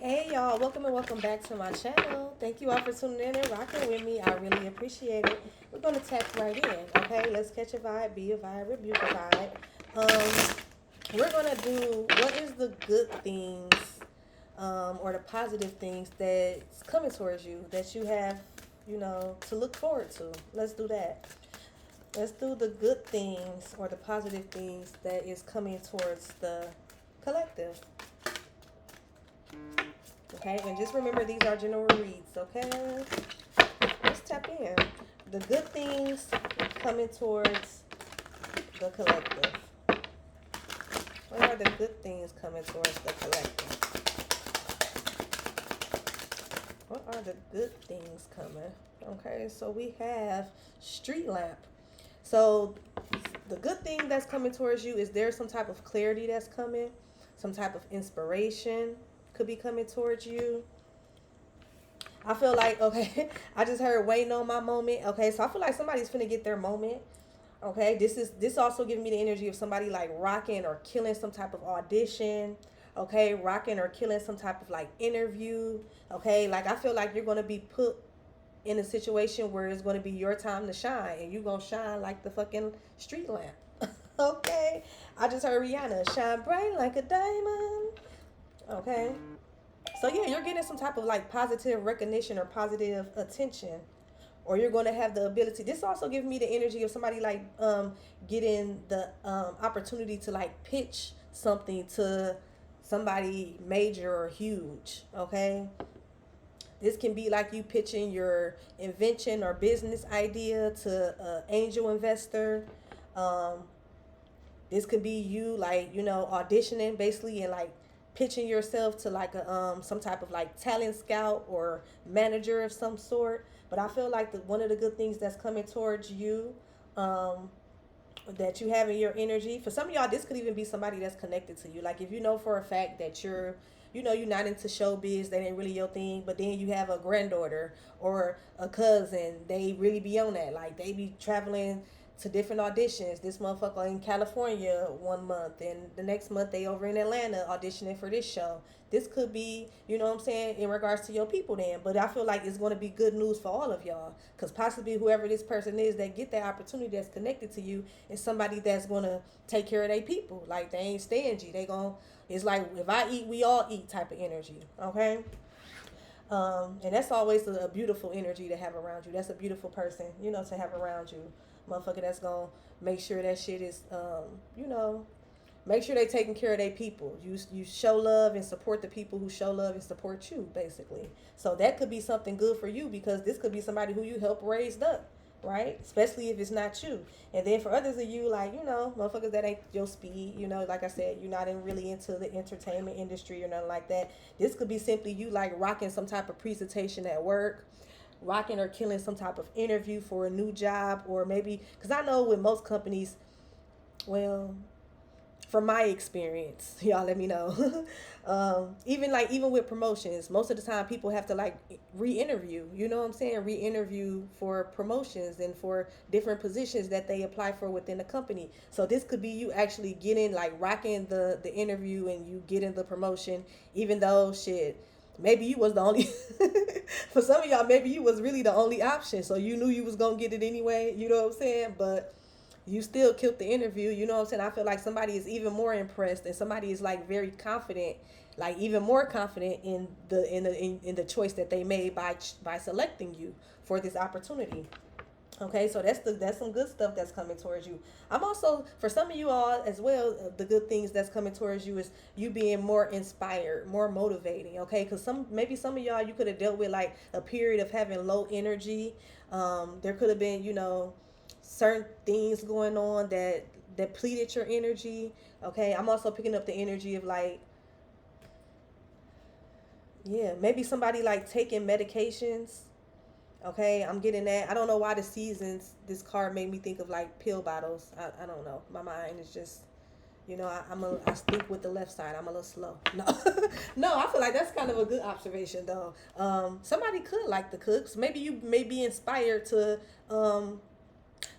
Hey y'all, welcome and welcome back to my channel. Thank you all for tuning in and rocking with me. I really appreciate it. We're going to tap right in, okay? Let's catch a vibe, be a vibe, rebuke a vibe. We're going to do what is the good things or the positive things that's coming towards you that you have, to look forward to. Let's do that. Let's do the good things or the positive things that is coming towards the collective. Okay, and just remember these are general reads, okay? Let's tap in. The good things coming towards the collective. What are the good things coming towards the collective? What are the good things coming? Okay, so we have street lamp. So the good thing that's coming towards you is there some type of clarity that's coming, some type of inspiration could be coming towards you. I feel like, okay, I just heard waiting on my moment. Okay, so I feel like somebody's finna get their moment. Okay, this also giving me the energy of somebody like rocking or killing some type of audition. Okay, rocking or killing some type of like interview. Okay, like I feel like you're gonna be put in a situation where it's gonna be your time to shine, and you're gonna shine like the fucking street lamp. Okay, I just heard Rihanna shine bright like a diamond. Okay. So yeah, you're getting some type of like positive recognition or positive attention, or you're going to have the ability. This also gives me the energy of somebody like getting the opportunity to like pitch something to somebody major or huge. Okay, this can be like you pitching your invention or business idea to an angel investor. Um, this could be you like auditioning basically and like pitching yourself to like a some type of like talent scout or manager of some sort. But I feel like one of the good things that's coming towards you, um, that you have in your energy. For some of y'all, this could even be somebody that's connected to you. Like if you know for a fact that you're not into showbiz, that ain't really your thing, but then you have a granddaughter or a cousin, they really be on that. Like they be traveling to different auditions. This motherfucker in California one month, and the next month they over in Atlanta auditioning for this show. This could be, you know what I'm saying, in regards to your people then. But I feel like it's going to be good news for all of y'all, because possibly whoever this person is that get that opportunity that's connected to you is somebody that's going to take care of their people. Like they ain't stingy. They going to, it's like if I eat, we all eat type of energy. Okay. And that's always a beautiful energy to have around you. That's a beautiful person, to have around you. Motherfucker that's gonna make sure that shit is, make sure they taking care of their people. You show love and support the people who show love and support you, basically. So that could be something good for you, because this could be somebody who you helped raised up, right? Especially if it's not you. And then for others of you, like, motherfuckers that ain't your speed, like I said, you're not really into the entertainment industry or nothing like that. This could be simply you like rocking some type of presentation at work, rocking or killing some type of interview for a new job, or maybe, because I know with most companies, well, from my experience, y'all let me know. Even with promotions, most of the time people have to like re-interview, you know what I'm saying, re-interview for promotions and for different positions that they apply for within the company. So this could be you actually getting like rocking the interview and you getting the promotion, even though shit, maybe you was the only for some of y'all, maybe you was really the only option, so you knew you was gonna get it anyway, you know what I'm saying, but you still killed the interview, you know what I'm saying. I feel like somebody is even more impressed, and somebody is like very confident, like even more confident in the choice that they made by selecting you for this opportunity. Okay, so that's some good stuff that's coming towards you. I'm also, for some of you all as well, the good things that's coming towards you is you being more inspired, more motivating. Okay, because maybe some of y'all, you could have dealt with like a period of having low energy. There could have been, certain things going on that depleted your energy. Okay, I'm also picking up the energy of like, yeah, maybe somebody like taking medications. Okay, I'm getting that. I don't know why the seasons, this card made me think of like pill bottles. I don't know. My mind is just, I speak with the left side. I'm a little slow. No, no, I feel like that's kind of a good observation though. Somebody could like the cooks. Maybe you may be inspired to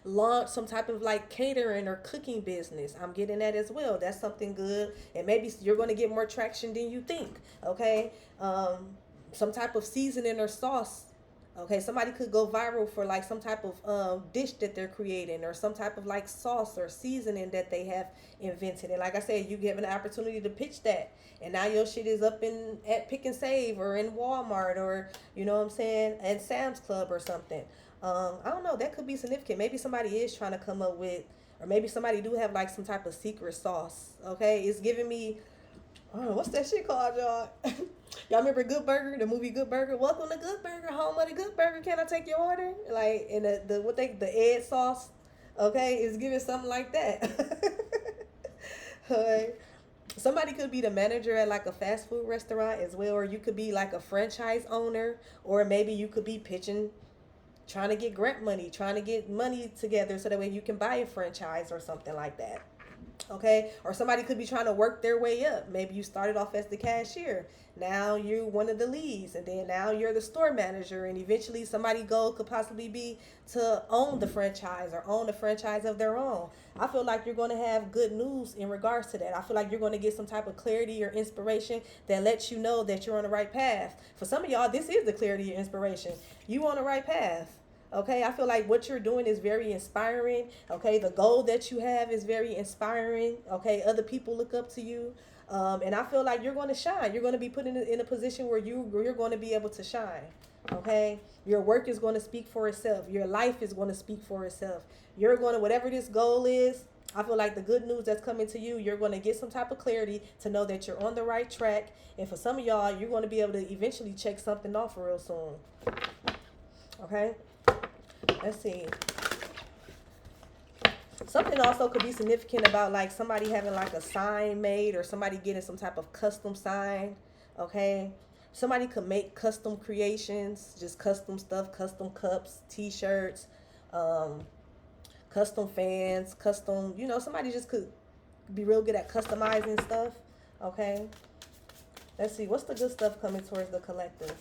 launch some type of like catering or cooking business. I'm getting that as well. That's something good. And maybe you're going to get more traction than you think. Okay. Some type of seasoning or sauce. Okay, somebody could go viral for like some type of dish that they're creating, or some type of like sauce or seasoning that they have invented. And like I said, you give an opportunity to pitch that, and now your shit is up in at Pick and Save or in Walmart, or you know what I'm saying, at Sam's Club or something. I don't know. That could be significant. Maybe somebody is trying to come up with, or maybe somebody do have like some type of secret sauce. Okay, it's giving me, oh, what's that shit called, y'all? Y'all remember Good Burger, the movie Good Burger? Welcome to Good Burger, home of the Good Burger. Can I take your order? Like, in the what they, the egg sauce, okay, is giving something like that. Alright. Somebody could be the manager at like a fast food restaurant as well, or you could be like a franchise owner, or maybe you could be pitching, trying to get grant money, trying to get money together so that way you can buy a franchise or something like that. Okay, or somebody could be trying to work their way up. Maybe you started off as the cashier, now you're one of the leads, and then now you're the store manager, and eventually somebody goal could possibly be to own the franchise or own a franchise of their own. I feel like you're going to have good news in regards to that. I feel like you're going to get some type of clarity or inspiration that lets you know that you're on the right path. For some of y'all, this is the clarity or inspiration. You on the right path. Okay, I feel like what you're doing is very inspiring. Okay, the goal that you have is very inspiring. Okay, other people look up to you. And I feel like you're going to shine. You're going to be put in a position where you're going to be able to shine. Okay, your work is going to speak for itself. Your life is going to speak for itself. You're going to, whatever this goal is, I feel like the good news that's coming to you, you're going to get some type of clarity to know that you're on the right track. And for some of y'all, you're going to be able to eventually check something off real soon. Okay. Let's see. Something also could be significant about like somebody having like a sign made, or somebody getting some type of custom sign. Okay. Somebody could make custom creations, just custom stuff, custom cups, t-shirts, custom fans, custom, somebody just could be real good at customizing stuff. Okay. Let's see. What's the good stuff coming towards the collective?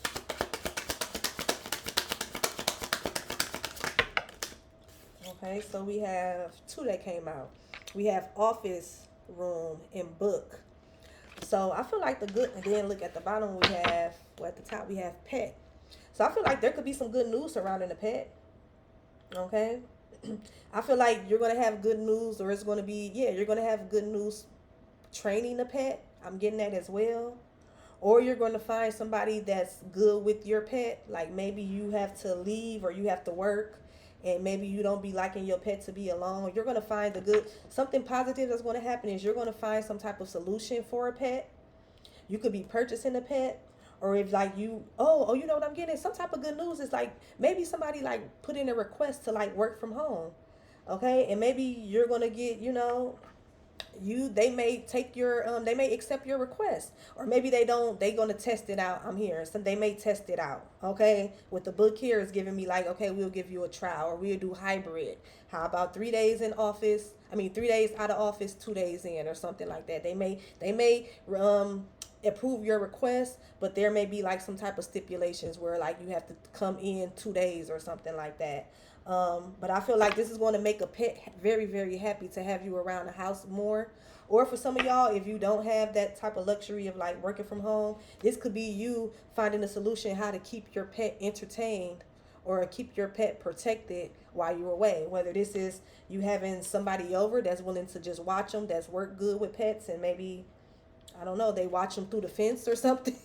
Okay, so we have two that came out. We have office, room, and book. So I feel like the good, and then look at the bottom we have, well, at the top we have pet. So I feel like there could be some good news surrounding the pet. Okay. I feel like you're going to have good news, or it's going to be, yeah, you're going to have good news training the pet. I'm getting that as well. Or you're going to find somebody that's good with your pet. Like maybe you have to leave or you have to work, and maybe you don't be liking your pet to be alone. You're going to find the good, something positive that's going to happen is you're going to find some type of solution for a pet. You could be purchasing a pet, or if like you know what I'm getting? Some type of good news is like maybe somebody like put in a request to like work from home. Okay. And maybe you're going to get, they may take your they may accept your request, or maybe they don't, they gonna test it out. I'm here, so they may test it out. Okay, with the book here is giving me like, okay, we'll give you a trial, or we'll do hybrid. How about 3 days in office, 3 days out of office, 2 days in, or something like that. They may approve your request, but there may be like some type of stipulations where like you have to come in 2 days or something like that. But I feel like this is going to make a pet very, very happy to have you around the house more. Or for some of y'all, if you don't have that type of luxury of like working from home, this could be you finding a solution how to keep your pet entertained or keep your pet protected while you're away. Whether this is you having somebody over that's willing to just watch them, that's work good with pets, and maybe, I don't know, they watch them through the fence or something.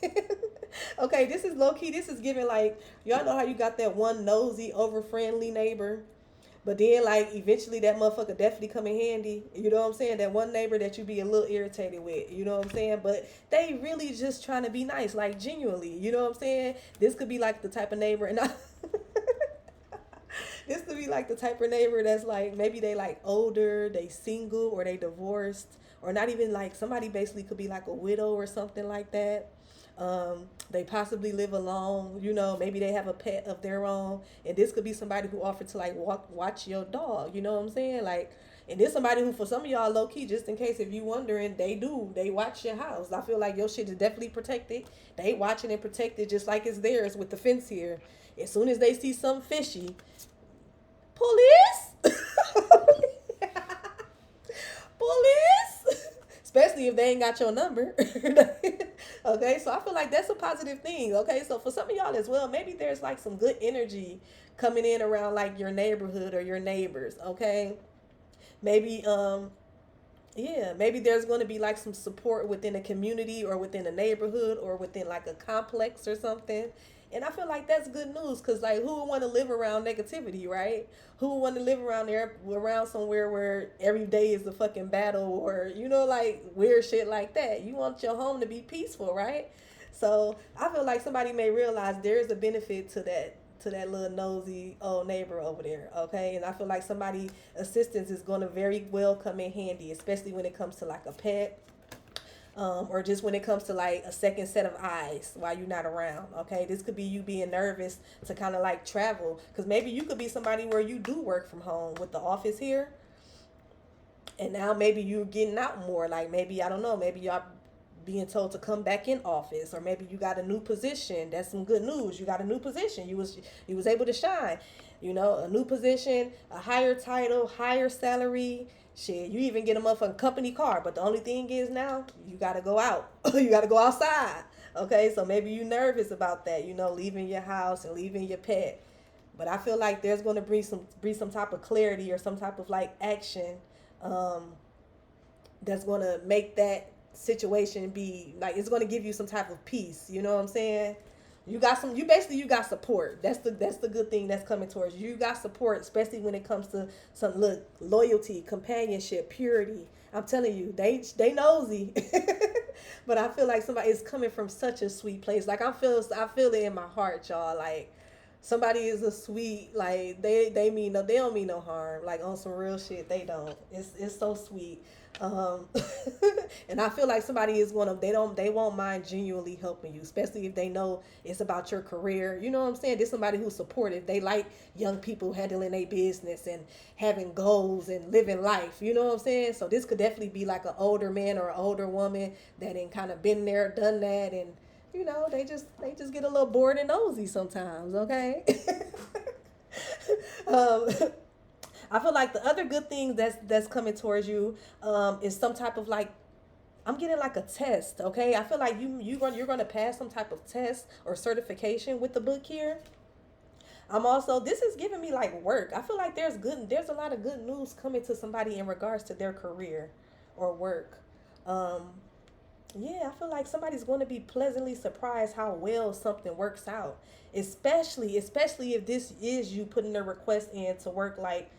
Okay, this is low key. This is giving like, y'all know how you got that one nosy, over friendly neighbor, but then like eventually that motherfucker definitely come in handy. You know what I'm saying? That one neighbor that you be a little irritated with. You know what I'm saying? But they really just trying to be nice, like genuinely. You know what I'm saying? This could be like the type of neighbor, and this could be like the type of neighbor that's like maybe they like older, they single, or they divorced, or not even like somebody basically could be like a widow or something like that. They possibly live alone, maybe they have a pet of their own, and this could be somebody who offered to like watch your dog, you know what I'm saying? Like, and there's somebody who, for some of y'all, low key, just in case if you wondering, they watch your house. I feel like your shit is definitely protected. They watching and protected just like it's theirs with the fence here. As soon as they see something fishy, police. especially if they ain't got your number. Okay, so I feel like that's a positive thing. Okay, so for some of y'all as well, maybe there's like some good energy coming in around like your neighborhood or your neighbors. Okay, maybe yeah, maybe there's going to be like some support within a community or within a neighborhood or within like a complex or something. And I feel like that's good news because, like, who would want to live around negativity, right? Who would want to live around there, around somewhere where every day is a fucking battle or, you know, like weird shit like that? You want your home to be peaceful, right? So I feel like somebody may realize there is a benefit to that little nosy old neighbor over there, okay? And I feel like somebody assistance is going to very well come in handy, especially when it comes to like a pet, or just when it comes to like a second set of eyes while you're not around. Okay, this could be you being nervous to kind of like travel, because maybe you could be somebody where you do work from home with the office here, and now maybe you're getting out more. Like maybe, I don't know, maybe y'all being told to come back in office, or maybe you got a new position. That's some good news. You got a new position. You was able to shine. You know, a new position, a higher title, higher salary. Shit, you even get a motherfucking company car. But the only thing is now you gotta go out. You gotta go outside. Okay, so maybe you nervous about that. You know, leaving your house and leaving your pet. But I feel like there's gonna bring some type of clarity or some type of like action, um, that's gonna make that situation be like, it's gonna give you some type of peace. You know what I'm saying? You got support. That's the good thing that's coming towards you. You got support, especially when it comes to some loyalty, companionship, purity. I'm telling you, they nosy. But I feel like somebody is coming from such a sweet place. Like I feel it in my heart, y'all. Like somebody is a sweet, like they don't mean no harm. Like on some real shit, they don't. It's so sweet. Um, and I feel like somebody is gonna they won't mind genuinely helping you, especially if they know it's about your career. You know what I'm saying? There's somebody who's supportive. They like young people handling their business and having goals and living life. You know what I'm saying? So this could definitely be like an older man or an older woman that ain't kind of been there, done that, and you know they just get a little bored and nosy sometimes. Okay. um, I feel like the other good thing that's coming towards you, is some type of like, I'm getting like a test. Okay, I feel like you're gonna pass some type of test or certification with the book here. I'm also, this is giving me like work. I feel like there's a lot of good news coming to somebody in regards to their career or work. Um, yeah, I feel like somebody's going to be pleasantly surprised how well something works out. Especially if this is you putting a request in to work like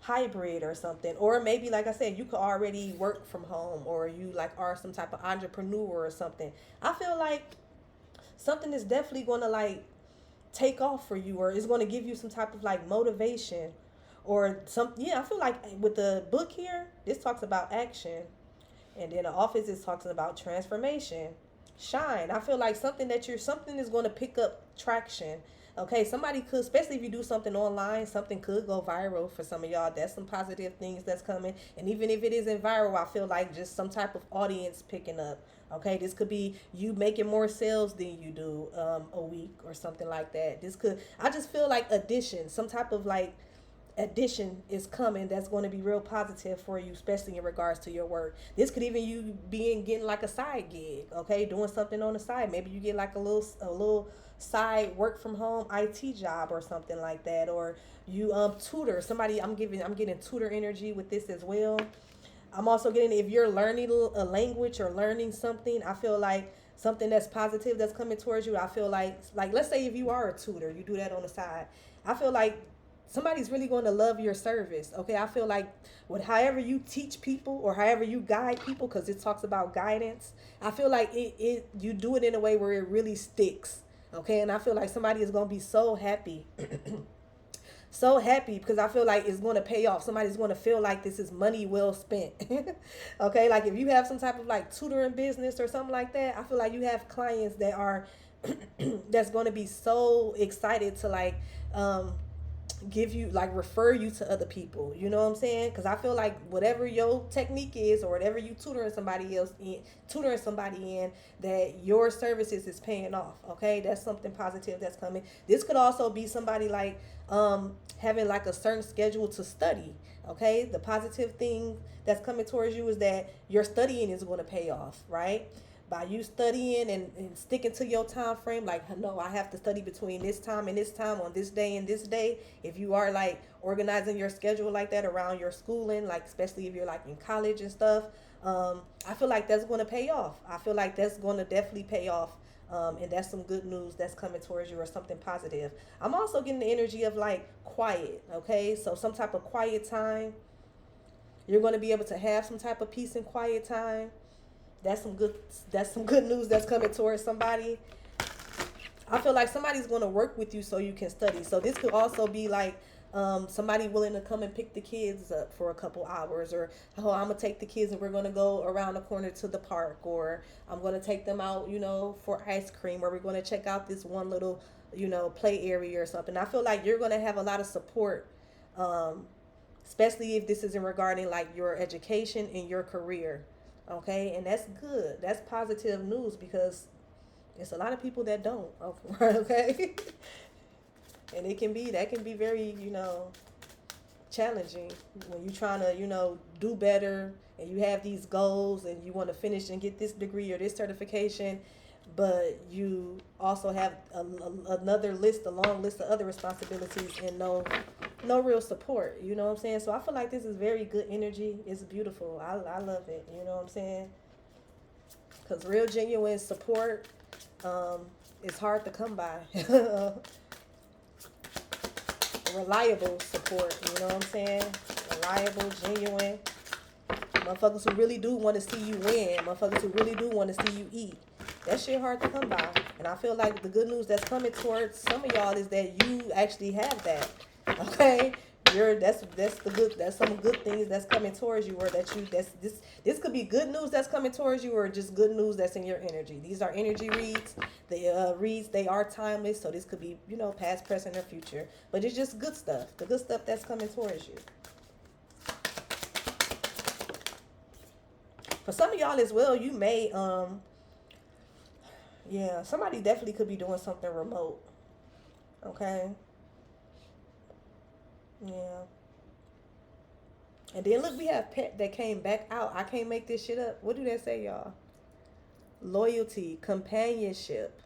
hybrid or something. Or maybe like I said, you could already work from home, or you like are some type of entrepreneur or something. I feel like something is definitely going to like take off for you, or it's going to give you some type of like motivation or some, yeah, I feel like with the book here, this talks about action, and then the office is talking about transformation, shine. I feel like something is going to pick up traction. Okay, somebody could, especially if you do something online, something could go viral for some of y'all. That's some positive things that's coming. And even if it isn't viral, I feel like just some type of audience picking up. Okay, this could be you making more sales than you do, a week or something like that. I just feel like addition, some type of like addition is coming that's going to be real positive for you, especially in regards to your work. This could even you getting like a side gig, okay, doing something on the side. Maybe you get like a little side work from home IT job or something like that, or you tutor somebody. I'm getting tutor energy with this as well. I'm also getting, if you're learning a language or learning something, I feel like something that's positive that's coming towards you. I feel like let's say if you are a tutor, you do that on the side. I feel like somebody's really going to love your service. Okay, I feel like with however you teach people or however you guide people, because it talks about guidance, I feel like it you do it in a way where it really sticks. Okay, and I feel like somebody is going to be so happy. So happy, because I feel like it's going to pay off. Somebody's going to feel like this is money well spent. Okay, like if you have some type of like tutoring business or something like that, I feel like you have clients that are that's going to be so excited to like give you, like, refer you to other people. You know what I'm saying? Because I feel like whatever your technique is, or whatever you tutoring somebody in, that your services is paying off. Okay, that's something positive that's coming. This could also be somebody like having like a certain schedule to study. Okay, the positive thing that's coming towards you is that your studying is going to pay off, right? By you studying and sticking to your time frame, like, no, I have to study between this time and this time on this day and this day. If you are like organizing your schedule like that around your schooling, like especially if you're like in college and stuff, I feel like that's going to pay off. I feel like that's going to definitely pay off. And that's some good news that's coming towards you, or something positive. I'm also getting the energy of like quiet. Okay, so some type of quiet time. You're going to be able to have some type of peace and quiet time. That's some good news that's coming towards somebody. I feel like somebody's going to work with you so you can study. So this could also be like somebody willing to come and pick the kids up for a couple hours, or, oh, I'm gonna take the kids and we're gonna go around the corner to the park, or I'm gonna take them out, for ice cream, or we're gonna check out this one little, play area or something. I feel like you're gonna have a lot of support, especially if this isn't regarding like your education and your career. Okay, and that's good. That's positive news, because it's a lot of people that don't. Okay, and that can be very, challenging when you're trying to, do better, and you have these goals and you want to finish and get this degree or this certification, but you also have a long list of other responsibilities, and no real support. You know what I'm saying? So I feel like this is very good energy. It's beautiful. I love it. You know what I'm saying? Because real genuine support is hard to come by. Reliable support. You know what I'm saying? Reliable, genuine. Motherfuckers who really do want to see you win. Motherfuckers who really do want to see you eat. That shit hard to come by. And I feel like the good news that's coming towards some of y'all is that you actually have that. Okay? That's some good things that's coming towards you, or this could be good news that's coming towards you, or just good news that's in your energy. These are energy reads. They are timeless, so this could be, past, present, or future. But it's just good stuff. The good stuff that's coming towards you. For some of y'all as well, you may somebody definitely could be doing something remote. Okay. Yeah. And then look, we have pet that came back out. I can't make this shit up. What do that say, y'all? Loyalty, companionship.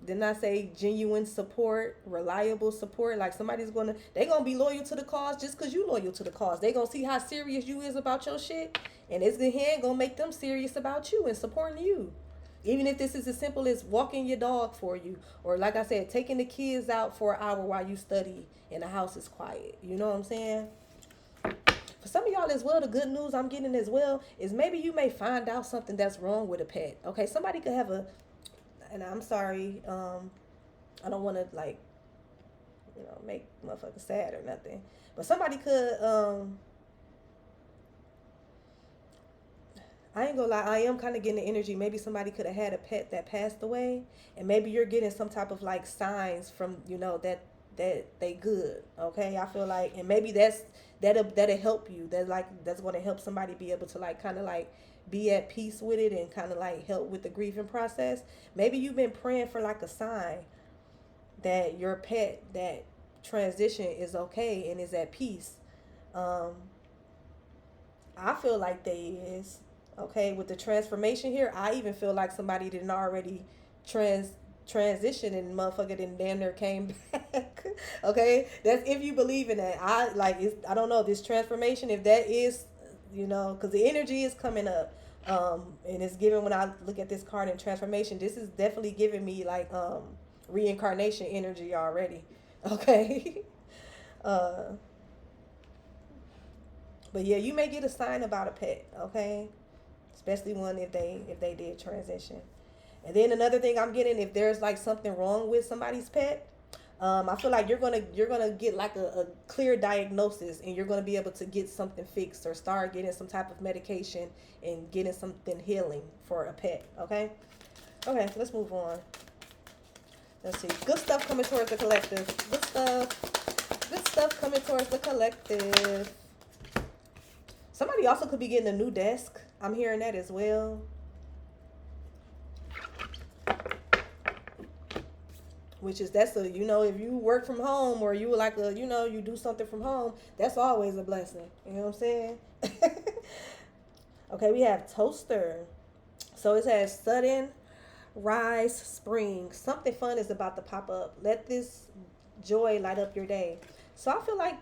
Didn't I say genuine support, reliable support? Like they gonna be loyal to the cause just because you loyal to the cause. They gonna see how serious you is about your shit, and it's gonna make them serious about you and supporting you. Even if this is as simple as walking your dog for you, or like I said, taking the kids out for an hour while you study and the house is quiet. You know what I'm saying? For some of y'all as well, the good news I'm getting as well is maybe you may find out something that's wrong with a pet. Okay, somebody could have and I'm sorry, I don't want to make motherfuckers sad or nothing, but somebody could I ain't gonna lie, I am kind of getting the energy. Maybe somebody could have had a pet that passed away, and maybe you're getting some type of like signs from that they good. Okay, I feel like, and maybe that'll help you. That's going to help somebody be able to kind of be at peace with it, and kind of help with the grieving process. Maybe you've been praying for a sign that your pet that transition is okay and is at peace. I feel like they is. Okay, with the transformation here, I even feel like somebody didn't already transition and motherfucker didn't damn near came back. Okay, that's if you believe in that. I don't know, this transformation, if that is, because the energy is coming up, and it's given when I look at this card in transformation. This is definitely giving me reincarnation energy already. Okay. But yeah, you may get a sign about a pet. Okay. Especially one if they did transition. And then another thing I'm getting, if there's something wrong with somebody's pet, I feel like you're gonna get a clear diagnosis, and you're gonna be able to get something fixed or start getting some type of medication and getting something healing for a pet. Okay, let's move on. Let's see, good stuff coming towards the collective. Good stuff. Good stuff coming towards the collective. Somebody also could be getting a new desk. I'm hearing that as well. Which is, that's a, if you work from home or you like a, you do something from home, that's always a blessing. You know what I'm saying? Okay, we have toaster. So it says sudden rise spring. Something fun is about to pop up. Let this joy light up your day. So I feel like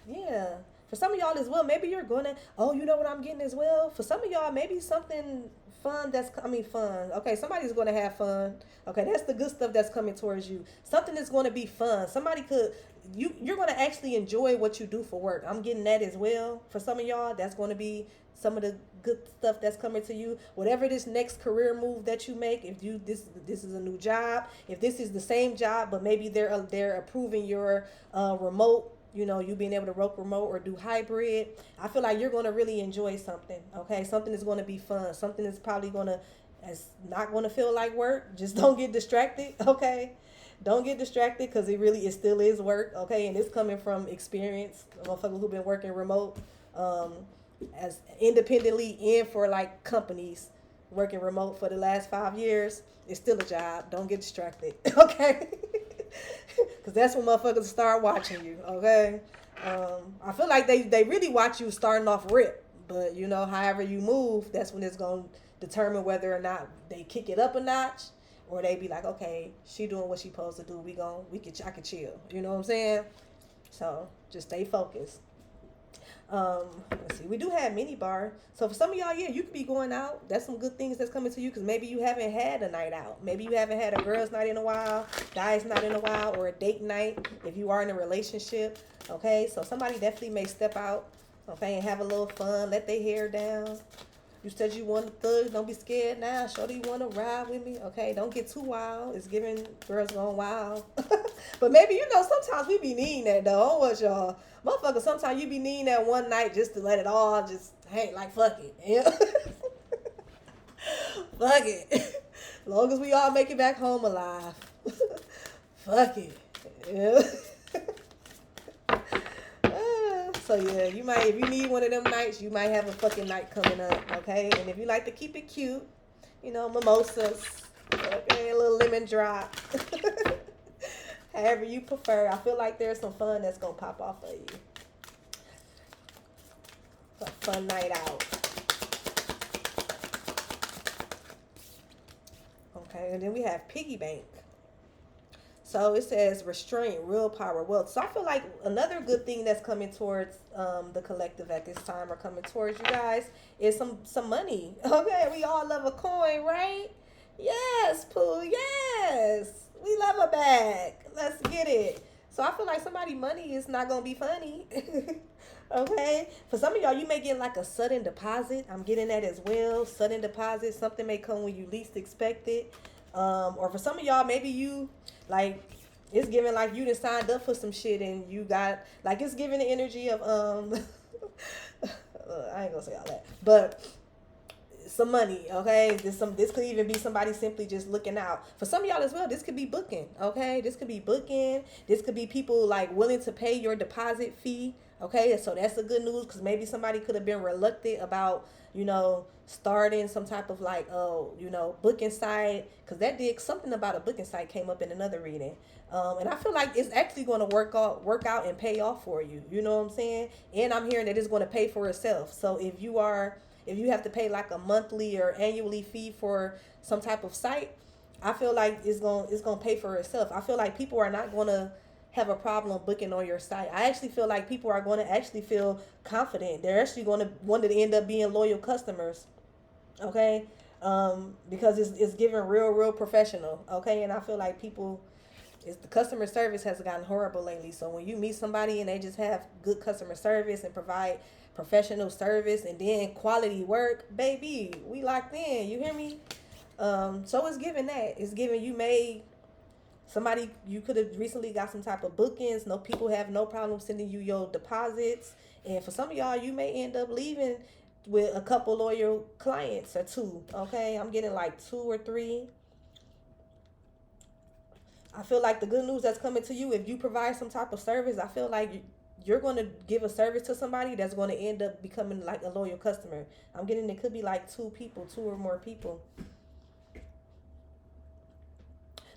yeah. For some of y'all as well, maybe you're gonna, oh, you know what I'm getting as well? For some of y'all, maybe something fun fun. Okay, somebody's gonna have fun. Okay, that's the good stuff that's coming towards you. Something that's gonna be fun. Somebody could, you're gonna actually enjoy what you do for work. I'm getting that as well. For some of y'all, that's gonna be some of the good stuff that's coming to you. Whatever this next career move that you make, if you this is a new job, if this is the same job but maybe they're approving your remote, you being able to work remote or do hybrid, I feel like you're going to really enjoy something. Okay, something is going to be fun. Something is probably going to, it's not going to feel like work. Just don't get distracted. Okay, don't get distracted because it still is work. Okay, and it's coming from experience. Motherfuckers who've been working remote, as independently and for like companies working remote for the last 5 years. It's still a job. Don't get distracted. Okay. Because that's when motherfuckers start watching you, okay? I feel like they really watch you starting off rip. But, however you move, that's when it's going to determine whether or not they kick it up a notch or they be like, okay, she doing what she supposed to do. I can chill. You know what I'm saying? So, just stay focused. Let's see. We do have mini bar. So for some of y'all, yeah, you could be going out. That's some good things that's coming to you because maybe you haven't had a night out. Maybe you haven't had a girls' night in a while, guys' night in a while, or a date night if you are in a relationship. Okay, so somebody definitely may step out, okay, and have a little fun, let their hair down. You said you want a thug. Don't be scared now. Shorty, you want to ride with me? Okay, don't get too wild. It's giving girls going wild. But maybe, sometimes we be needing that, though. I don't want y'all. Motherfucker, sometimes you be needing that one night just to let it all just hang like, fuck it. Yeah. Fuck it. As long as we all make it back home alive. Fuck it. Yeah. So yeah, you might, if you need one of them nights, you might have a fucking night coming up, okay? And if you like to keep it cute, mimosas, okay, a little lemon drop. However you prefer. I feel like there's some fun that's gonna pop off of you. A fun night out. Okay, and then we have piggy bank. So it says restraint, willpower, wealth. So I feel like another good thing that's coming towards the collective at this time or coming towards you guys is some money. Okay, we all love a coin, right? Yes, Pooh, yes. We love a bag. Let's get it. So I feel like somebody money is not going to be funny. Okay? For some of y'all, you may get like a sudden deposit. I'm getting that as well. Sudden deposit. Something may come when you least expect it. Or for some of y'all, maybe you like it's giving like you just signed up for some shit and you got like it's giving the energy of I ain't gonna say all that, but some money, okay? This could even be somebody simply just looking out. For some of y'all as well, this could be booking, okay? This could be booking. This could be people like willing to pay your deposit fee, okay? So that's the good news because maybe somebody could have been reluctant about, starting some type of like, booking site because that did something about a booking site came up in another reading. And I feel like it's actually going to work out and pay off for you. You know what I'm saying? And I'm hearing that it's going to pay for itself. So if you have to pay like a monthly or annually fee for some type of site, I feel like it's gonna pay for itself. I feel like people are not gonna have a problem booking on your site. I actually feel like people are going to actually feel confident. They're actually going to want to end up being loyal customers. Okay, because it's given real professional. Okay, and I feel like the customer service has gotten horrible lately. So when you meet somebody and they just have good customer service and provide professional service and then quality work, baby, we locked in. You hear me? So it's giving that. It's giving you could have recently got some type of bookings. No, people have no problem sending you your deposits. And for some of y'all, you may end up leaving with a couple loyal clients or two. Okay, I'm getting like 2 or 3. I feel like the good news that's coming to you, if you provide some type of service, I feel like you're going to give a service to somebody that's going to end up becoming like a loyal customer. I'm getting it could be like two people, two or more people.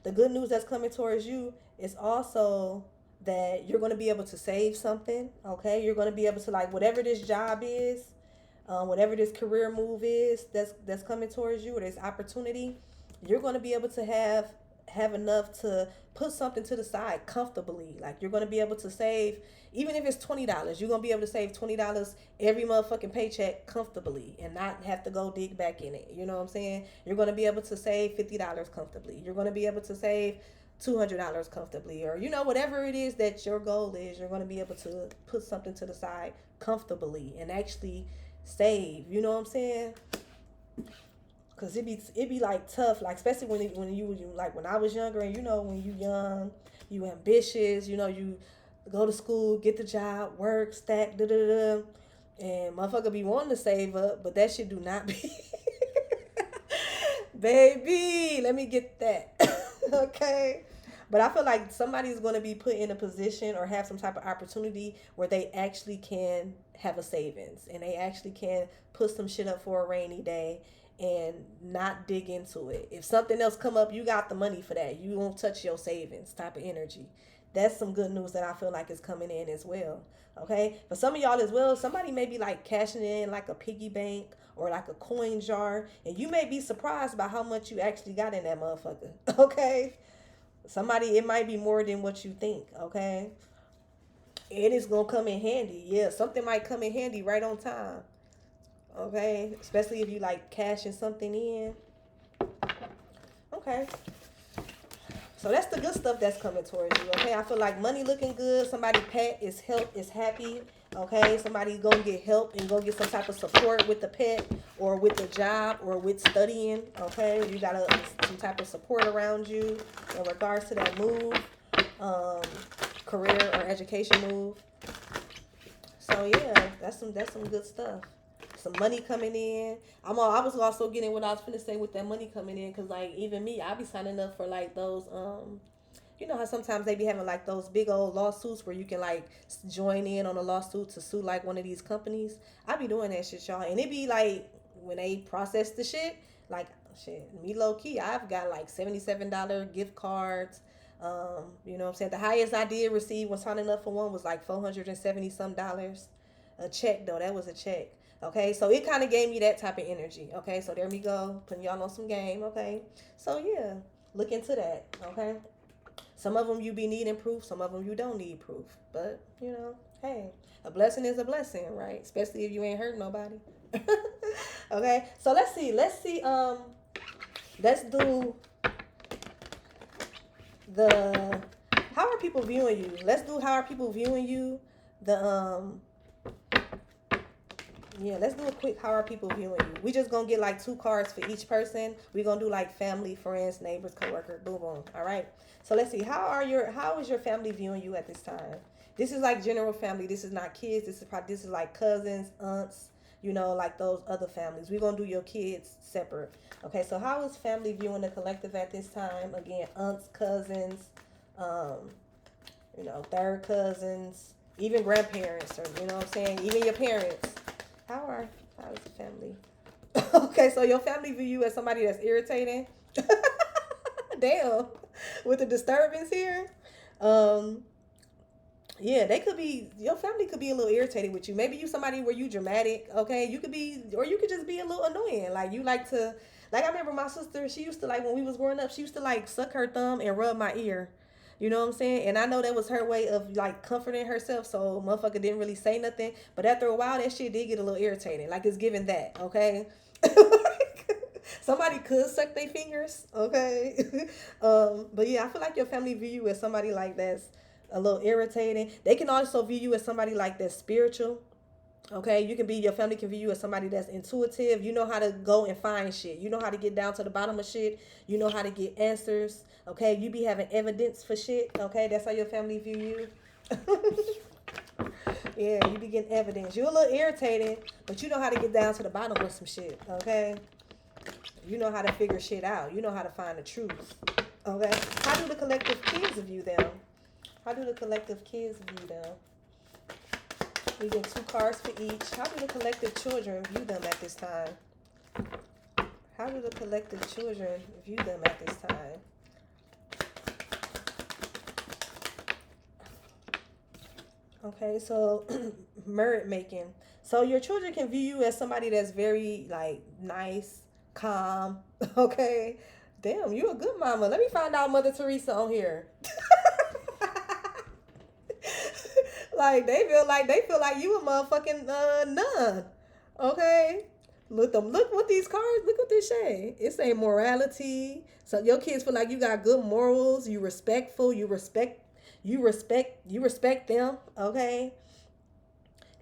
The good news that's coming towards you is also that you're going to be able to save something. Okay, you're going to be able to, like, whatever this job is, whatever this career move is that's coming towards you, or this opportunity, you're going to be able to have enough to put something to the side comfortably. Like, you're going to be able to save, even if it's $20, you're going to be able to save $20 every motherfucking paycheck comfortably and not have to go dig back in it. You know what I'm saying? You're going to be able to save $50 comfortably. You're going to be able to save $200 comfortably, or, you know, whatever it is that your goal is, you're going to be able to put something to the side comfortably and actually save. You know what I'm saying? Cause it be like tough, like, especially when you like, when I was younger, and, you know, when you young, you ambitious, you know, you go to school, get the job, work, stack, da da da, and motherfucker be wanting to save up, but that shit do not be. Baby, let me get that. Okay. But I feel like somebody's going to be put in a position or have some type of opportunity where they actually can have a savings, and they actually can put some shit up for a rainy day and not dig into it. If something else come up, you got the money for that. You won't touch your savings type of energy. That's some good news that I feel like is coming in as well. Okay. For some of y'all as well, somebody may be like cashing in like a piggy bank or like a coin jar, and you may be surprised by how much you actually got in that motherfucker. Okay. Somebody, it might be more than what you think. Okay. It is gonna come in handy. Yeah, something might come in handy right on time. Okay, especially if you like cashing something in. Okay, so that's the good stuff that's coming towards you. Okay, I feel like money looking good. Somebody pet is happy. Okay, somebody gonna get help and go get some type of support with the pet or with the job or with studying. Okay, you got some type of support around you in regards to that move, career or education move. So yeah, that's some good stuff. Some money coming in. I was also getting what I was finna say with that money coming in, because, like, even me, I be signing up for like those you know how sometimes they be having like those big old lawsuits where you can like join in on a lawsuit to sue like one of these companies. I be doing that shit, y'all, and it be like when they process the shit, like, shit, me low key, I've got like $77 gift cards. You know what I'm saying? The highest I did receive when signing up for one was like $470 some dollars. A check though, that was a check. Okay, so it kind of gave me that type of energy. Okay, so there we go, putting y'all on some game. Okay, so yeah, look into that. Okay, some of them you be needing proof, some of them you don't need proof. But, you know, hey, a blessing is a blessing, right? Especially if you ain't hurt nobody. Okay, so let's see. Let's do the, how are people viewing you? Let's do how are people viewing you. The Yeah, let's do a quick how are people viewing you. We just gonna get like 2 cards for each person. We gonna do like family, friends, neighbors, coworkers, boom, boom. All right. So let's see. How is your family viewing you at this time? This is like general family. This is not kids. This is like cousins, aunts, you know, like those other families. We're gonna do your kids separate. Okay, so how is family viewing the collective at this time? Again, aunts, cousins, you know, third cousins, even grandparents, or, you know what I'm saying, even your parents. How is the family? Okay, so your family view you as somebody that's irritating. Damn, with the disturbance here. Yeah, your family could be a little irritated with you. Maybe you somebody where you dramatic. Okay, you could be, or you could just be a little annoying. Like, you like to, like, I remember my sister. She used to, like, when we was growing up, she used to like suck her thumb and rub my ear. You know what I'm saying? And I know that was her way of like comforting herself, so motherfucker didn't really say nothing. But after a while, that shit did get a little irritating. Like, it's giving that, okay? Somebody could suck their fingers, okay? But yeah, I feel like your family view you as somebody like that's a little irritating. They can also view you as somebody like that's spiritual. Okay, your family can view you as somebody that's intuitive. You know how to go and find shit. You know how to get down to the bottom of shit. You know how to get answers. Okay, you be having evidence for shit. Okay, that's how your family view you. Yeah, you be getting evidence. You're a little irritated, but you know how to get down to the bottom of some shit. Okay, you know how to figure shit out. You know how to find the truth. Okay. How do the collective kids view them? How do the collective kids view them? We get 2 cards for each. How do the collective children view them at this time? How do the collective children view them at this time? Okay, so merit making. So your children can view you as somebody that's very like nice, calm. Okay. Damn, you a good mama. Let me find out Mother Teresa on here. Like they feel like you a motherfucking nun. Okay. Look what these cards, look what this say. It say morality. So your kids feel like you got good morals, you respectful, you respect them, okay?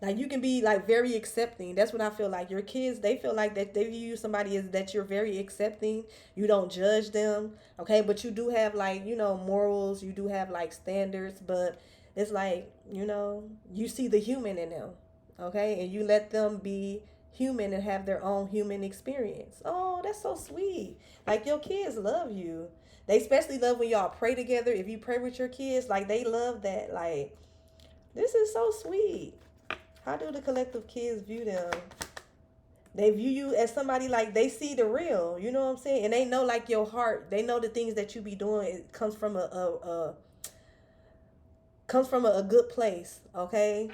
Like you can be like very accepting. That's what I feel like. Your kids, they feel like that they view you somebody as that you're very accepting. You don't judge them, okay? But you do have like, morals, you do have like standards, but it's like, you see the human in them, okay? And you let them be human and have their own human experience. Oh, that's so sweet. Like your kids love you. They especially love when y'all pray together. If you pray with your kids, like they love that. Like, this is so sweet. How do the collective kids view them? They view you as somebody like they see the real, you know what I'm saying? And they know like your heart. They know the things that you be doing. It comes from a good place, okay?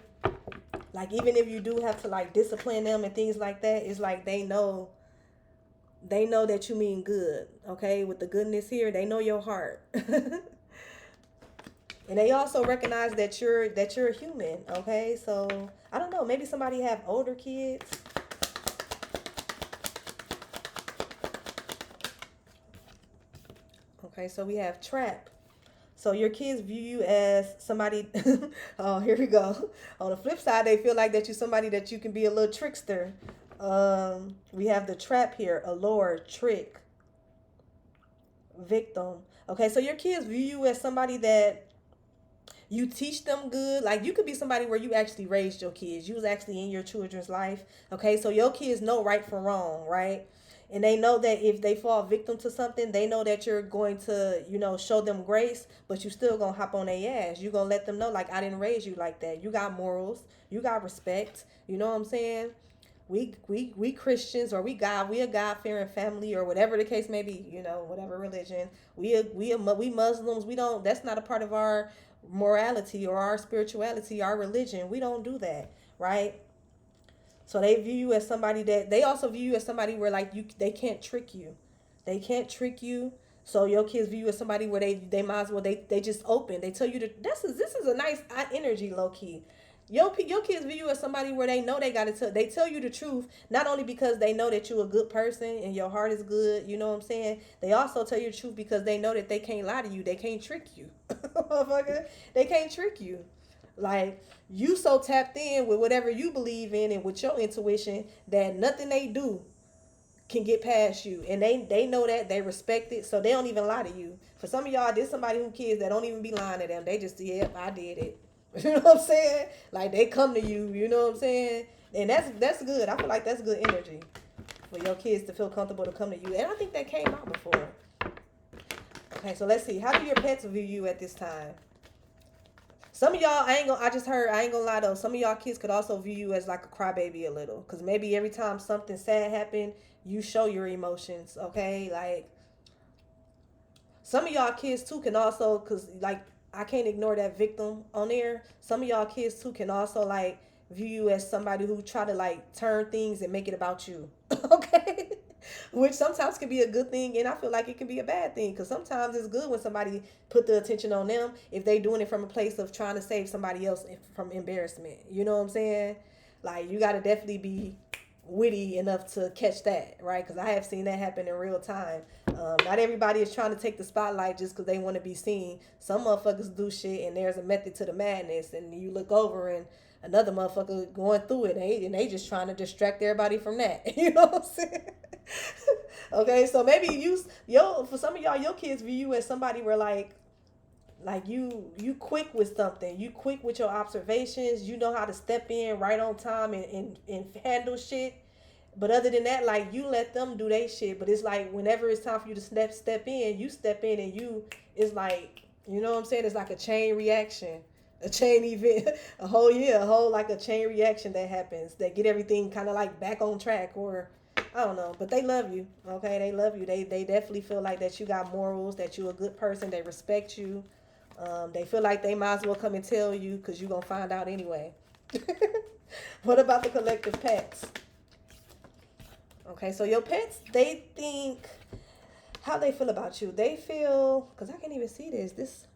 Like even if you do have to like discipline them and things like that, it's like they know that you mean good, okay? With the goodness here, they know your heart. And they also recognize that you're a human, okay? So I don't know, maybe somebody have older kids. Okay, so we have trap. So your kids view you as somebody. Oh, here we go. On the flip side, they feel like that you're somebody that you can be a little trickster. We have the trap here: allure, trick, victim. Okay, so your kids view you as somebody that you teach them good. Like you could be somebody where you actually raised your kids. You was actually in your children's life. Okay, so your kids know right from wrong, right? And they know that if they fall victim to something, they know that you're going to, show them grace, but you still gonna hop on their ass. You gonna let them know, like, I didn't raise you like that. You got morals, you got respect. You know what I'm saying? We Christians, or we a God fearing family, or whatever the case may be. Whatever religion. We Muslims. We don't. That's not a part of our morality or our spirituality, our religion. We don't do that, right? So they view you as somebody that they also view you as somebody where like they can't trick you. They can't trick you. So your kids view you as somebody where they might as well they just open. They tell you that this is a nice energy, low key. Your kids view you as somebody where they know they got to tell. They tell you the truth, not only because they know that you're a good person and your heart is good. You know what I'm saying? They also tell you the truth because they know that they can't lie to you. They can't trick you. Motherfucker, they can't trick you. Like you so tapped in with whatever you believe in and with your intuition that nothing they do can get past you. And they know that, they respect it, so they don't even lie to you. For some of y'all, there's somebody who kids that don't even be lying to them. They just, yep, I did it. You know what I'm saying? Like they come to you, you know what I'm saying? And that's good. I feel like that's good energy for your kids to feel comfortable to come to you. And I think that came out before. Okay, so let's see. How do your pets view you at this time? Some of y'all, I ain't gonna lie though, some of y'all kids could also view you as like a crybaby a little. Cause maybe every time something sad happened, you show your emotions, okay? Like, some of y'all kids too can also, cause like, I can't ignore that victim on there. Some of y'all kids too can also like view you as somebody who try to like turn things and make it about you, okay? Which sometimes can be a good thing, and I feel like it can be a bad thing, because sometimes it's good when somebody put the attention on them if they doing it from a place of trying to save somebody else from embarrassment. You know what I'm saying? Like you got to definitely be witty enough to catch that, right? Because I have seen that happen in real time. Not everybody is trying to take the spotlight just because they want to be seen. Some motherfuckers do shit and there's a method to the madness, and you look over and another motherfucker going through it, and they just trying to distract everybody from that. You know what I'm saying? Okay, so maybe for some of y'all, your kids view you as somebody where like you quick with something, you quick with your observations, you know how to step in right on time and handle shit. But other than that, like, you let them do their shit. But it's like whenever it's time for you to step in, you step in, and you, it's like, you know what I'm saying? It's like a chain reaction, a chain event, a whole like a chain reaction that happens that get everything kind of like back on track, or I don't know. But they love you, okay? They love you. They definitely feel like that you got morals, that you a good person. They respect you. They feel like they might as well come and tell you because you're gonna find out anyway. What about the collective pets? Okay, so your pets, they think, how they feel about you. They feel, because I can't even see this,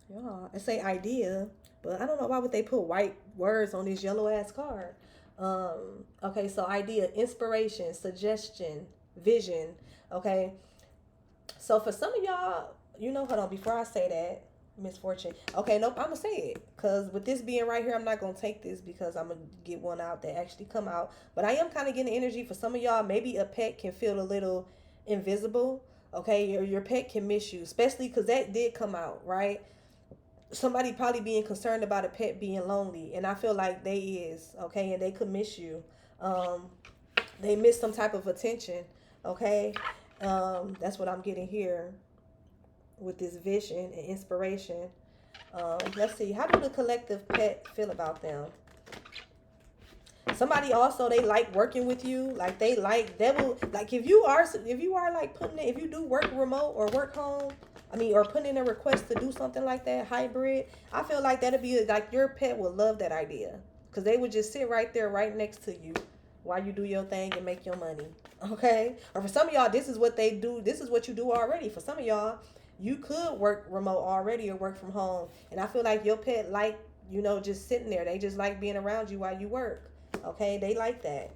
yeah, it say idea, but I don't know why would they put white words on this yellow ass card. Okay, so idea, inspiration, suggestion, vision. Okay, so for some of y'all, hold on, before I say that, misfortune. Okay, nope, I'm gonna say it. Cause with this being right here, I'm not gonna take this because I'm gonna get one out that actually come out. But I am kind of getting energy for some of y'all. Maybe a pet can feel a little invisible. Okay, your pet can miss you, especially because that did come out, right? Somebody probably being concerned about a pet being lonely, and I feel like they is, okay, and they could miss you. Um, they miss some type of attention, okay. That's what I'm getting here with this vision and inspiration. Let's see, how do the collective pet feel about them? Somebody also, they like working with you. Like they will, like if you are like putting in, if you do work remote or work home, or putting in a request to do something like that, hybrid, I feel like that'd be like your pet would love that idea. Because they would just sit right there, right next to you while you do your thing and make your money. Okay? Or for some of y'all, this is what they do. This is what you do already. For some of y'all, you could work remote already or work from home. And I feel like your pet like, just sitting there. They just like being around you while you work. Okay? They like that.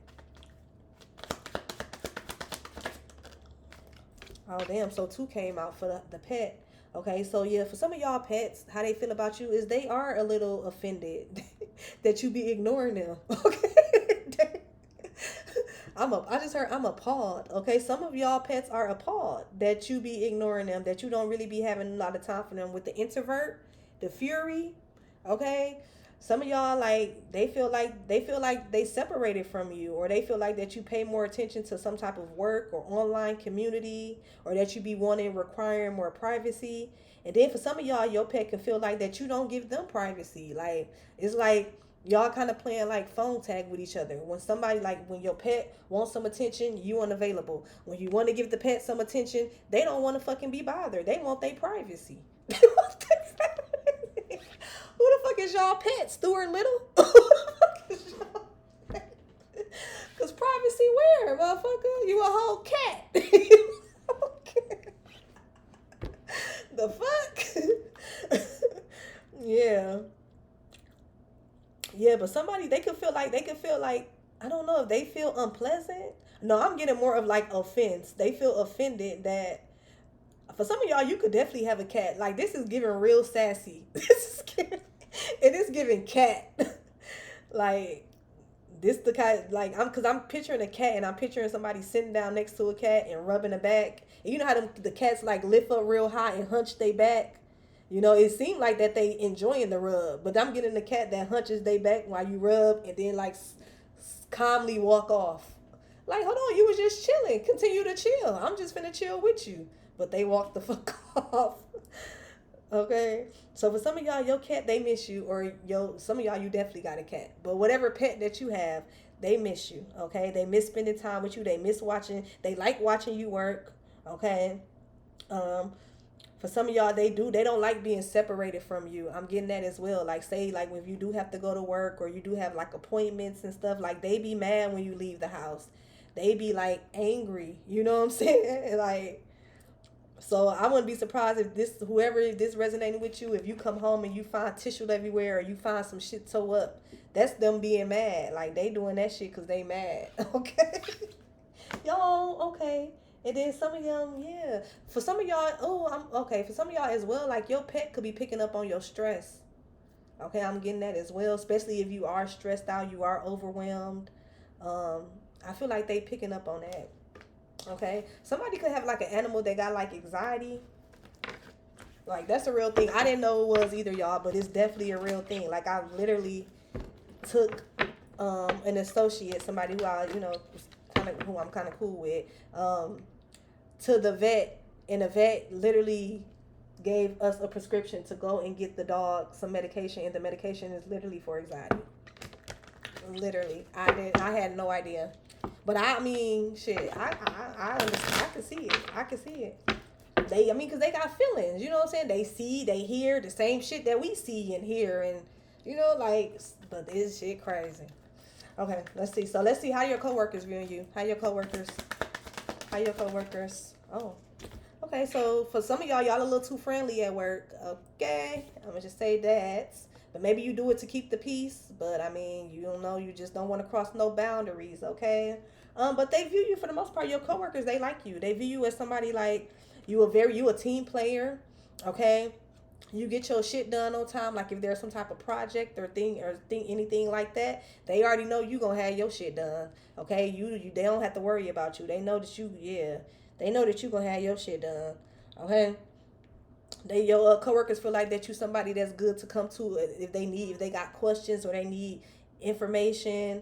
Oh, damn. So 2 came out for the pet. Okay, so yeah, for some of y'all pets, how they feel about you is they are a little offended that you be ignoring them. Okay. I just heard I'm appalled. Okay, some of y'all pets are appalled that you be ignoring them, that you don't really be having a lot of time for them. With the introvert, the fury, okay. Some of y'all, like, they feel like they separated from you, or they feel like that you pay more attention to some type of work or online community, or that you be wanting, requiring more privacy. And then for some of y'all, your pet can feel like that you don't give them privacy. Like, it's like y'all kind of playing like phone tag with each other. When your pet wants some attention, you unavailable. When you want to give the pet some attention, they don't want to fucking be bothered. They want their privacy. They want their privacy. Who the fuck is y'all pet? Stuart Little? Who the fuck is y'all pet? Cause privacy where, motherfucker? You a whole cat. The fuck? Yeah. Yeah, but somebody, they could feel like I don't know if they feel unpleasant. No, I'm getting more of like offense. They feel offended that for some of y'all, you could definitely have a cat. Like, this is giving real sassy. It is giving cat. Like, this the kind, like, because I'm picturing a cat, and I'm picturing somebody sitting down next to a cat and rubbing the back. And you know how the cats like lift up real high and hunch their back. It seemed like that they enjoying the rub, but I'm getting the cat that hunches their back while you rub, and then like calmly walk off. Like, hold on, you was just chilling. Continue to chill. I'm just finna chill with you. But they walk the fuck off. Okay. So for some of y'all, your cat, they miss you, or some of y'all, you definitely got a cat. But whatever pet that you have, they miss you. Okay. They miss spending time with you. They miss watching. They like watching you work. Okay. For some of y'all, they don't like being separated from you. I'm getting that as well. Like, say, like, if you do have to go to work, or you do have like appointments and stuff, like, they be mad when you leave the house. They be like angry. You know what I'm saying? Like, so I wouldn't be surprised if whoever this resonating with you, if you come home and you find tissue everywhere, or you find some shit toe up, that's them being mad. Like, they doing that shit because they mad. Okay. Y'all, okay. And then some of them, yeah. For some of y'all, for some of y'all as well, like, your pet could be picking up on your stress. Okay, I'm getting that as well. Especially if you are stressed out, you are overwhelmed. I feel like they picking up on that. Okay. Somebody could have like an animal that got like anxiety. Like, that's a real thing. I didn't know it was either, y'all, but it's definitely a real thing. Like, I literally took an associate, somebody who I, was who I'm kind of cool with, to the vet, and the vet literally gave us a prescription to go and get the dog some medication, and the medication is literally for anxiety. Literally, I had no idea, but I mean, shit, I understand. I can see it. I can see it. Because they got feelings. You know what I'm saying? They see, they hear the same shit that we see and hear, and but this shit crazy. Okay, let's see. So let's see how your coworkers viewing you. How your coworkers? Oh, okay. So for some of y'all a little too friendly at work. Okay, I'm gonna just say that. But maybe you do it to keep the peace. But I mean, you don't know. You just don't want to cross no boundaries. Okay. But they view you, for the most part. Your coworkers, they like you. They view you as somebody like you a team player. Okay. You get your shit done on time. Like if there's some type of project or thing anything like that, they already know you gonna have your shit done. Okay, you they don't have to worry about you. They know that they know that you gonna have your shit done. Okay, your coworkers feel like that you somebody that's good to come to if they got questions or they need information.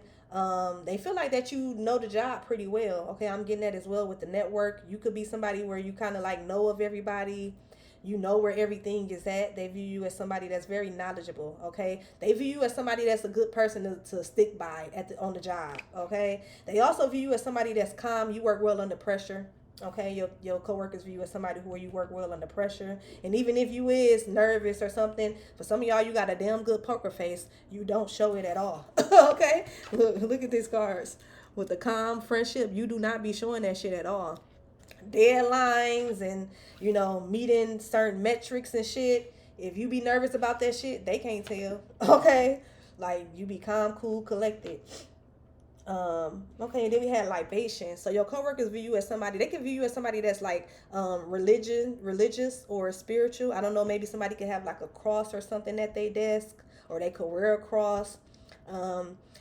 They feel like that you know the job pretty well. Okay, I'm getting that as well with the network. You could be somebody where you kind of like know of everybody. You know where everything is at. They view you as somebody that's very knowledgeable. Okay, they view you as somebody that's a good person to stick by on the job. Okay, they also view you as somebody that's calm. You work well under pressure. Okay, your coworkers view you as somebody who you work well under pressure. And even if you is nervous or something, for some of y'all, you got a damn good poker face. You don't show it at all. Okay, look at these cards with the calm friendship. You do not be showing that shit at all. Deadlines and meeting certain metrics and shit. If you be nervous about that shit, they can't tell. Okay, like you be calm, cool, collected. Okay, and then we had libation. So your coworkers view you as somebody. They can view you as somebody that's like religious or spiritual. I don't know. Maybe somebody could have like a cross or something at their desk, or they could wear a cross.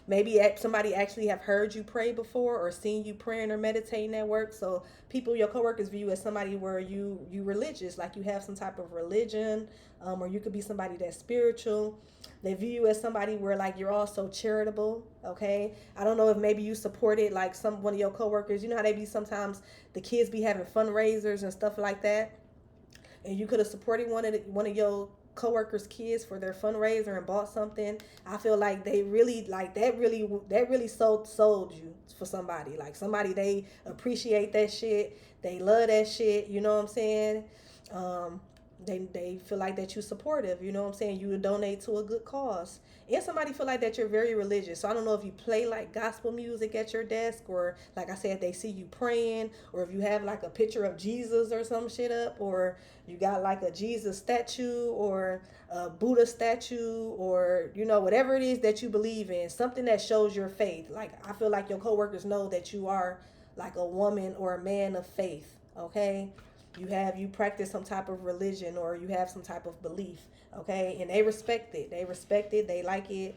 Maybe somebody actually have heard you pray before or seen you praying or meditating at work. So your coworkers view you as somebody where you religious, like you have some type of religion, or you could be somebody that's spiritual. They view you as somebody where like you're also charitable. Okay, I don't know if maybe you supported like one of your coworkers. You know how they be sometimes the kids be having fundraisers and stuff like that, and you could have supported one of your coworkers' kids for their fundraiser and bought something. I feel like they really like that really sold you for somebody. Like somebody, they appreciate that shit. They love that shit. You know what I'm saying? They feel like that you supportive. You know what I'm saying? You would donate to a good cause. And somebody feel like that you're very religious. So I don't know if you play like gospel music at your desk, or like I said, they see you praying, or if you have like a picture of Jesus or some shit up, or you got like a Jesus statue or a Buddha statue, or whatever it is that you believe in, something that shows your faith. Like I feel like your coworkers know that you are like a woman or a man of faith. Okay, you practice some type of religion, or you have some type of belief. Okay, and they respect it. They like it.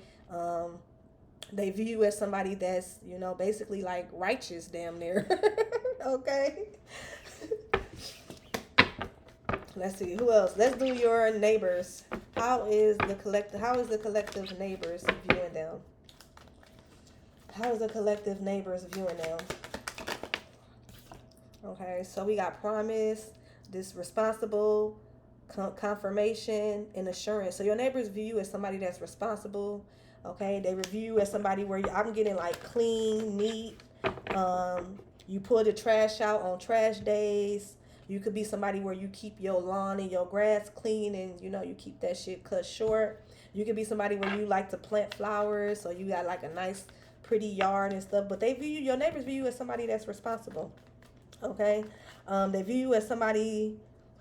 They view you as somebody that's basically like righteous, damn near. Okay. Let's see who else. Let's do your neighbors. How is the collective neighbors viewing them? How is the collective neighbors viewing them? Okay, so we got promise, this responsible, confirmation, and assurance. So your neighbors view you as somebody that's responsible. Okay, they review you as somebody where I'm getting like clean, neat. You pull the trash out on trash days. You could be somebody where you keep your lawn and your grass clean, and you keep that shit cut short. You could be somebody where you like to plant flowers, so you got like a nice, pretty yard and stuff. But your neighbors view you as somebody that's responsible. Okay, they view you as somebody.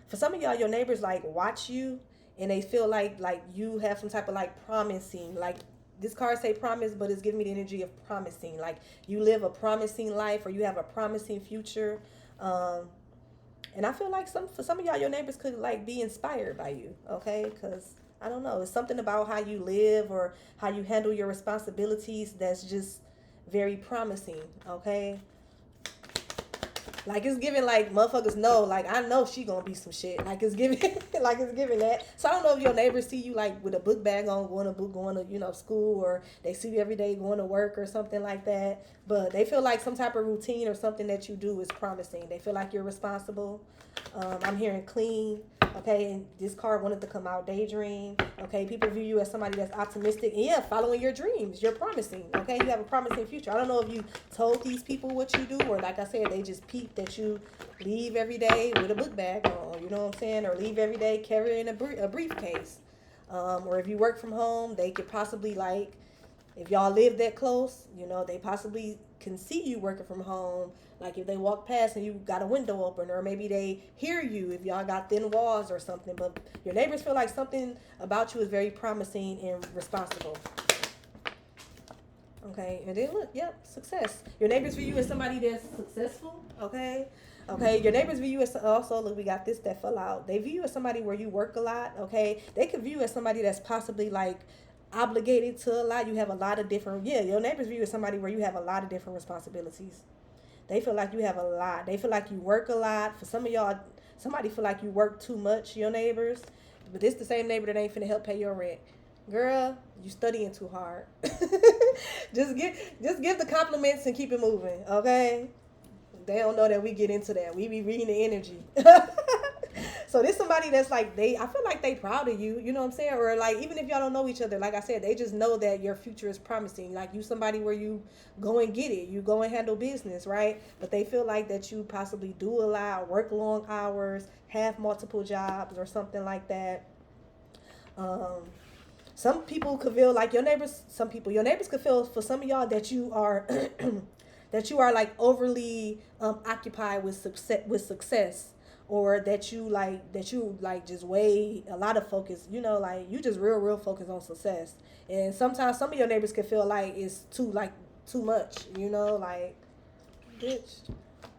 For some of y'all, your neighbors like watch you, and they feel like you have some type of like promising. Like this card say promise, but it's giving me the energy of promising. Like you live a promising life, or you have a promising future. And I feel like for some of y'all, your neighbors could like be inspired by you. Okay, because I don't know, it's something about how you live or how you handle your responsibilities that's just very promising. Okay. Like it's giving like motherfuckers know, like I know she gonna be some shit. Like it's giving like it's giving that. So I don't know if your neighbors see you like with a book bag on, going to, you know, school, or they see you every day going to work or something like that. But they feel like some type of routine or something that you do is promising. They feel like you're responsible. I'm hearing clean. Okay, and this card wanted to come out daydream. Okay, people view you as somebody that's optimistic, and yeah, following your dreams. You're promising. Okay, you have a promising future. I don't know if you told these people what you do, or like I said, they just peep that you leave every day with a book bag on. You know what I'm saying? Or leave every day carrying a briefcase. Or if you work from home, they could possibly like, if y'all live that close, you know, they possibly can see you working from home. Like if they walk past and you got a window open, or maybe they hear you if y'all got thin walls or something. But your neighbors feel like something about you is very promising and responsible. Okay, and then look, yep, success. Your neighbors view you as somebody that's successful. Okay. Okay, your neighbors view you as, also, look, we got this that fell out. They view you as somebody where you work a lot. Okay, they could view you as somebody that's possibly like obligated to a lot. You have a lot of different, yeah, your neighbors view you as somebody where you have a lot of different responsibilities. They feel like you have a lot. They feel like you work a lot. For some of y'all, somebody feel like you work too much, your neighbors. But this the same neighbor that ain't finna help pay your rent. Girl, you studying too hard. just give the compliments and keep it moving, okay? They don't know that we get into that. We be reading the energy. So this somebody that's like, I feel like they proud of you, you know what I'm saying? Or like, even if y'all don't know each other, like I said, they just know that your future is promising. Like you somebody where you go and get it, you go and handle business, right? But they feel like that you possibly do a lot, work long hours, have multiple jobs or something like that. Some people could feel like your neighbors, your neighbors could feel for some of y'all that you are that you are like overly occupied with success, or that you like just way a lot of focus, you know, like you just real focus on success. And sometimes some of your neighbors can feel like it's too much, you know, like bitch,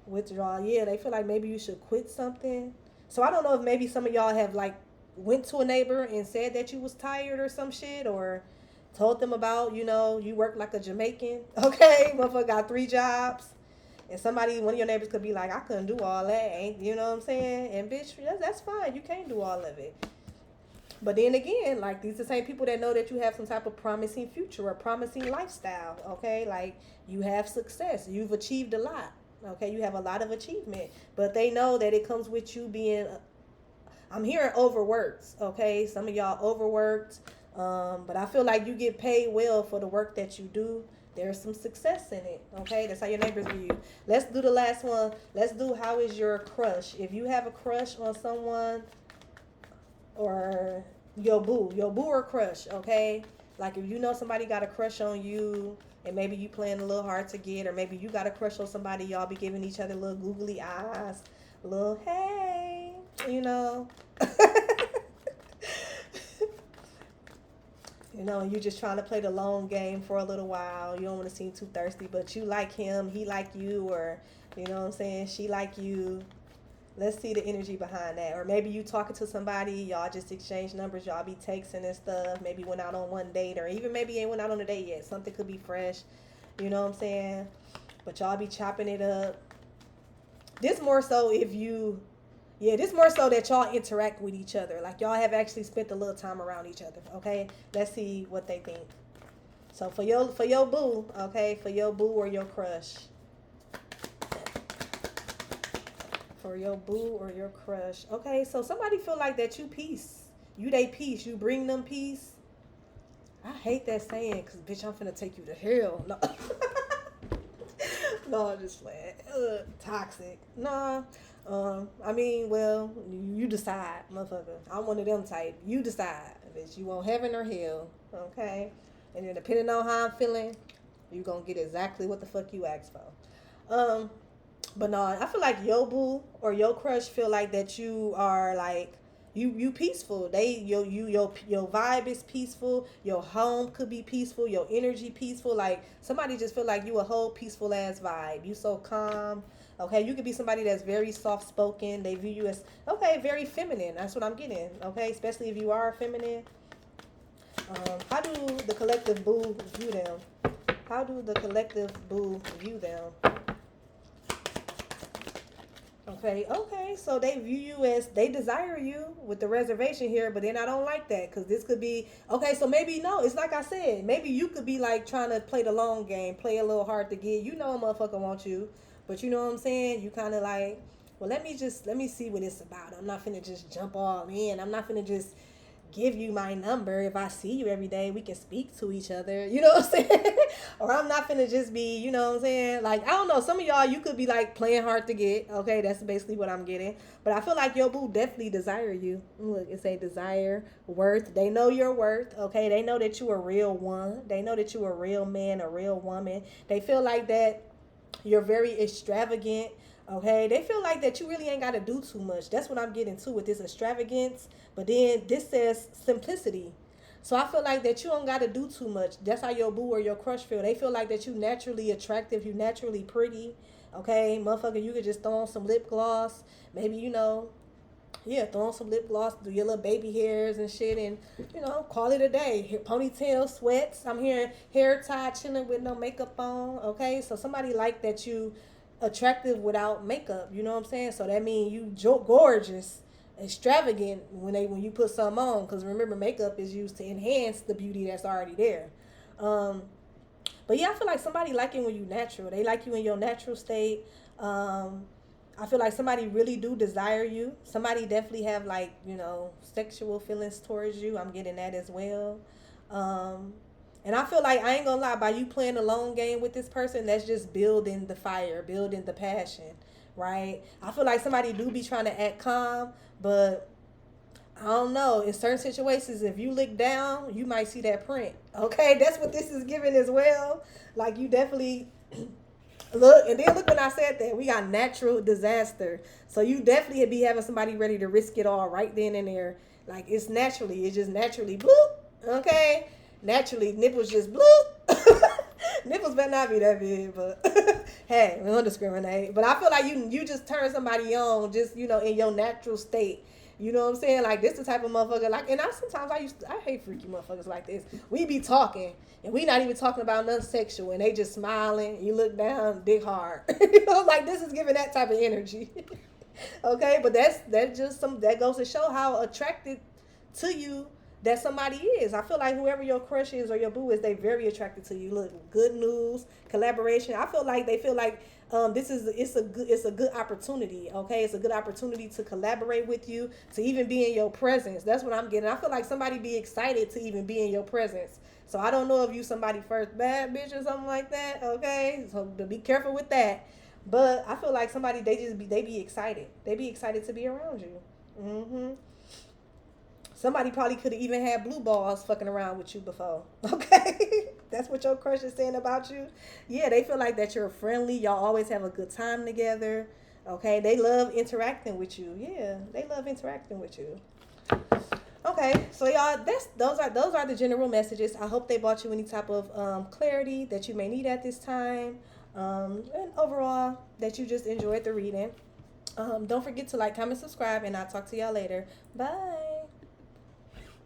withdraw. Yeah, they feel like maybe you should quit something. So I don't know if maybe some of y'all have like went to a neighbor and said that you was tired or some shit, or told them about, you know, you work like a Jamaican. Okay, motherfucker got 3 jobs. And one of your neighbors could be like, I couldn't do all that, ain't, you know what I'm saying? And bitch, that's fine. You can't do all of it. But then again, like these the same people that know that you have some type of promising future or promising lifestyle. Okay, like you have success, you've achieved a lot. Okay, you have a lot of achievement, but they know that it comes with you being. I'm hearing overworked. Okay, some of y'all overworked, but I feel like you get paid well for the work that you do. There's some success in it. Okay, that's how your neighbors view you. Let's do the last one. Let's do how is your crush. If you have a crush on someone, or your boo or crush, okay? Like if you know somebody got a crush on you, and maybe you playing a little hard to get, or maybe you got a crush on somebody, y'all be giving each other little googly eyes, little hey, you know. You know, you just trying to play the long game for a little while. You don't want to seem too thirsty, but you like him, he like you, or you know what I'm saying, she like you. Let's see the energy behind that. Or maybe you talking to somebody, y'all just exchange numbers, y'all be texting and stuff. Maybe went out on one date, or even maybe ain't went out on a date yet. Something could be fresh. You know what I'm saying? But y'all be chopping it up. This more so this more so that y'all interact with each other. Like y'all have actually spent a little time around each other. Okay? Let's see what they think. So for your boo, okay, for your boo or your crush. For your boo or your crush. Okay, so somebody feel like that you peace. You they peace. You bring them peace. I hate that saying, because bitch, I'm finna take you to hell. No. No, I'm just playing. Toxic. Nah. I mean, well, you decide, motherfucker. I'm one of them type. You decide. Bitch, you want heaven or hell. Okay? And then depending on how I'm feeling, you gonna get exactly what the fuck you asked for. But no, I feel like your boo or your crush feel like that you are like you peaceful. Your vibe is peaceful. Your home could be peaceful. Your energy peaceful. Like somebody just feel like you a whole peaceful ass vibe. You so calm. Okay, you could be somebody that's very soft spoken. They view you as very feminine. That's what I'm getting. Okay, especially if you are feminine. How do the collective boo view them? How do the collective boo view them? Okay. So they view you as, they desire you with the reservation here, but then I don't like that because this could be, okay, so maybe no, it's like I said, maybe you could be like trying to play the long game, play a little hard to get. You know a motherfucker wants you, but you know what I'm saying? You kind of like, well, let me see what it's about. I'm not finna just jump all in. I'm not finna just give you my number. If I see you every day, we can speak to each other. You know what I'm saying? Or I'm not finna just be, you know what I'm saying? Like, I don't know. Some of y'all, you could be like playing hard to get. Okay, that's basically what I'm getting. But I feel like your boo definitely desire you. Look, it say desire, worth. They know your worth. Okay, they know that you a real one. They know that you a real man, a real woman. They feel like that you're very extravagant. Okay, they feel like that you really ain't got to do too much. That's what I'm getting to with this extravagance. But then this says simplicity. So I feel like that you don't got to do too much. That's how your boo or your crush feel. They feel like that you naturally attractive, you naturally pretty. Okay, motherfucker, you could just throw on some lip gloss. Maybe, yeah, throw on some lip gloss, do your little baby hairs and shit, and call it a day. Ponytail, sweats. I'm hearing hair tie, chilling with no makeup on. Okay, so somebody like that you attractive without makeup. You know what I'm saying? So that means you gorgeous, extravagant when you put some on. Because remember, makeup is used to enhance the beauty that's already there. Um, but yeah, I feel like somebody like it when you natural. They like you in your natural state. I feel like somebody really do desire you. Somebody definitely have like, sexual feelings towards you. I'm getting that as well. Um, and I feel like I ain't gonna lie, by you playing the long game with this person, that's just building the fire, building the passion, right? I feel like somebody do be trying to act calm, but I don't know. In certain situations, if you look down, you might see that print. Okay, that's what this is giving as well. Like you definitely look, and then look when I said that we got natural disaster. So you definitely be having somebody ready to risk it all right then and there. Like it's just naturally bloop. Okay, naturally nipples just bloop. Nipples better not be that big, but hey, we don't discriminate. But I feel like you just turn somebody on just in your natural state. You know what I'm saying? Like this the type of motherfucker. Like, and I hate freaky motherfuckers like this. We be talking and we not even talking about nothing sexual, and they just smiling. You look down, dick hard. Like this is giving that type of energy. Okay, but that's just that goes to show how attracted to you that somebody is. I feel like whoever your crush is or your boo is, they very attracted to you. Look, good news, collaboration. I feel like they feel like it's a good opportunity. Okay, it's a good opportunity to collaborate with you, to even be in your presence. That's what I'm getting. I feel like somebody be excited to even be in your presence. So I don't know if you somebody first bad bitch or something like that. Okay, so be careful with that. But I feel like somebody they be excited. They be excited to be around you. Somebody probably could have even had blue balls fucking around with you before. Okay? That's what your crush is saying about you. Yeah, they feel like that you're friendly. Y'all always have a good time together. Okay? They love interacting with you. Yeah, they love interacting with you. Okay, so y'all, those are the general messages. I hope they brought you any type of clarity that you may need at this time. And overall, that you just enjoyed the reading. Don't forget to like, comment, subscribe, and I'll talk to y'all later. Bye.